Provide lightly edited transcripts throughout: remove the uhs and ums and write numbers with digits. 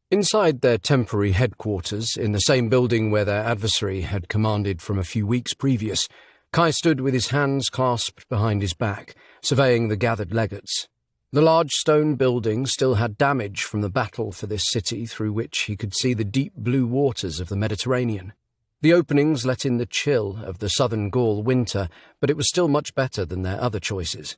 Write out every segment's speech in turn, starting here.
Inside their temporary headquarters, in the same building where their adversary had commanded from a few weeks previous, Kai stood with his hands clasped behind his back, surveying the gathered legates. The large stone building still had damage from the battle for this city, through which he could see the deep blue waters of the Mediterranean. The openings let in the chill of the southern Gaul winter, but it was still much better than their other choices.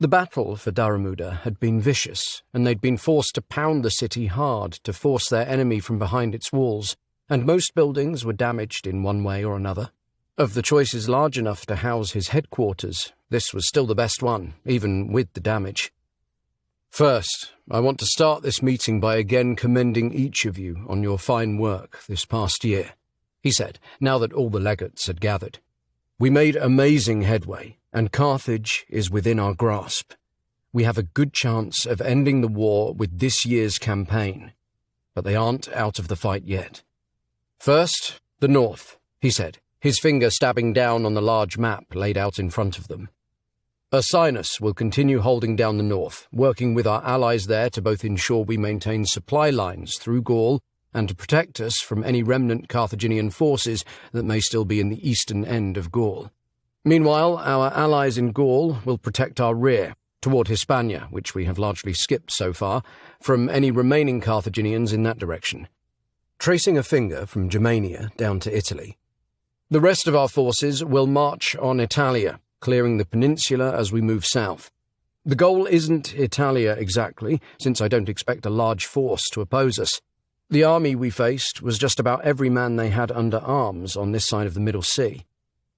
The battle for Daramuda had been vicious, and they'd been forced to pound the city hard to force their enemy from behind its walls, and most buildings were damaged in one way or another. Of the choices large enough to house his headquarters, this was still the best one, even with the damage. First, I want to start this meeting by again commending each of you on your fine work this past year, he said, now that all the legates had gathered. We made amazing headway, and Carthage is within our grasp. We have a good chance of ending the war with this year's campaign, but they aren't out of the fight yet. First, the north, he said, his finger stabbing down on the large map laid out in front of them. Ursinus will continue holding down the north, working with our allies there to both ensure we maintain supply lines through Gaul and to protect us from any remnant Carthaginian forces that may still be in the eastern end of Gaul. Meanwhile, our allies in Gaul will protect our rear, toward Hispania, which we have largely skipped so far, from any remaining Carthaginians in that direction. Tracing a finger from Germania down to Italy. The rest of our forces will march on Italia, clearing the peninsula as we move south. The goal isn't Italia exactly, since I don't expect a large force to oppose us. The army we faced was just about every man they had under arms on this side of the Middle Sea.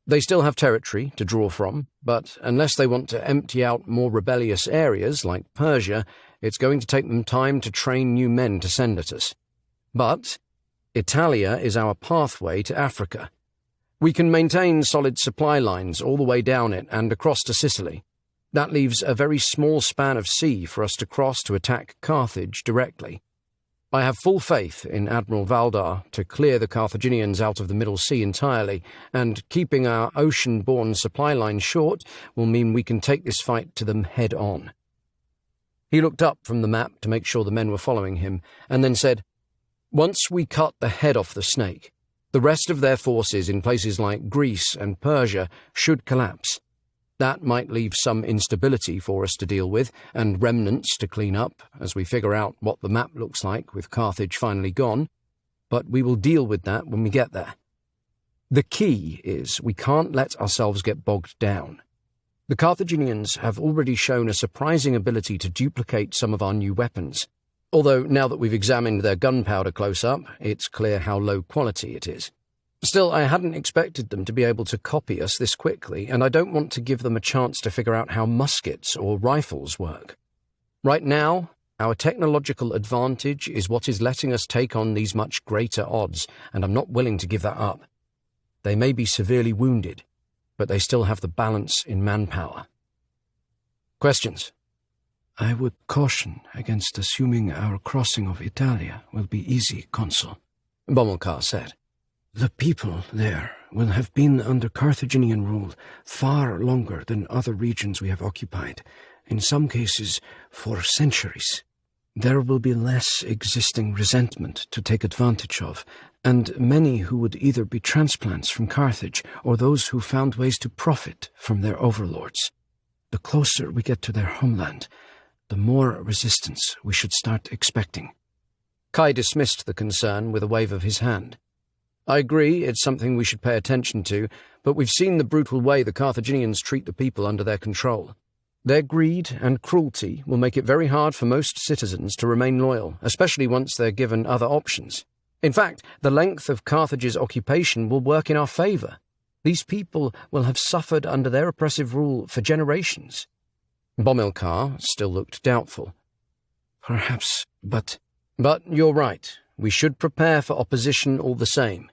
They still have territory to draw from, but unless they want to empty out more rebellious areas like Persia, it's going to take them time to train new men to send at us. But Italia is our pathway to Africa. We can maintain solid supply lines all the way down it and across to Sicily. That leaves a very small span of sea for us to cross to attack Carthage directly. I have full faith in Admiral Valdar to clear the Carthaginians out of the Middle Sea entirely, and keeping our ocean-borne supply line short will mean we can take this fight to them head-on. He looked up from the map to make sure the men were following him, and then said, Once we cut the head off the snake, the rest of their forces in places like Greece and Persia should collapse. That might leave some instability for us to deal with, and remnants to clean up as we figure out what the map looks like with Carthage finally gone, but we will deal with that when we get there. The key is we can't let ourselves get bogged down. The Carthaginians have already shown a surprising ability to duplicate some of our new weapons, although now that we've examined their gunpowder close up, it's clear how low quality it is. Still, I hadn't expected them to be able to copy us this quickly, and I don't want to give them a chance to figure out how muskets or rifles work. Right now, our technological advantage is what is letting us take on these much greater odds, and I'm not willing to give that up. They may be severely wounded, but they still have the balance in manpower. Questions? I would caution against assuming our crossing of Italia will be easy, Consul, Bomilcar said. The people there will have been under Carthaginian rule far longer than other regions we have occupied, in some cases for centuries. There will be less existing resentment to take advantage of, and many who would either be transplants from Carthage or those who found ways to profit from their overlords. The closer we get to their homeland, the more resistance we should start expecting. Kai dismissed the concern with a wave of his hand. I agree it's something we should pay attention to, but we've seen the brutal way the Carthaginians treat the people under their control. Their greed and cruelty will make it very hard for most citizens to remain loyal, especially once they're given other options. In fact, the length of Carthage's occupation will work in our favour. These people will have suffered under their oppressive rule for generations. Bomilcar still looked doubtful. Perhaps, but you're right. We should prepare for opposition all the same.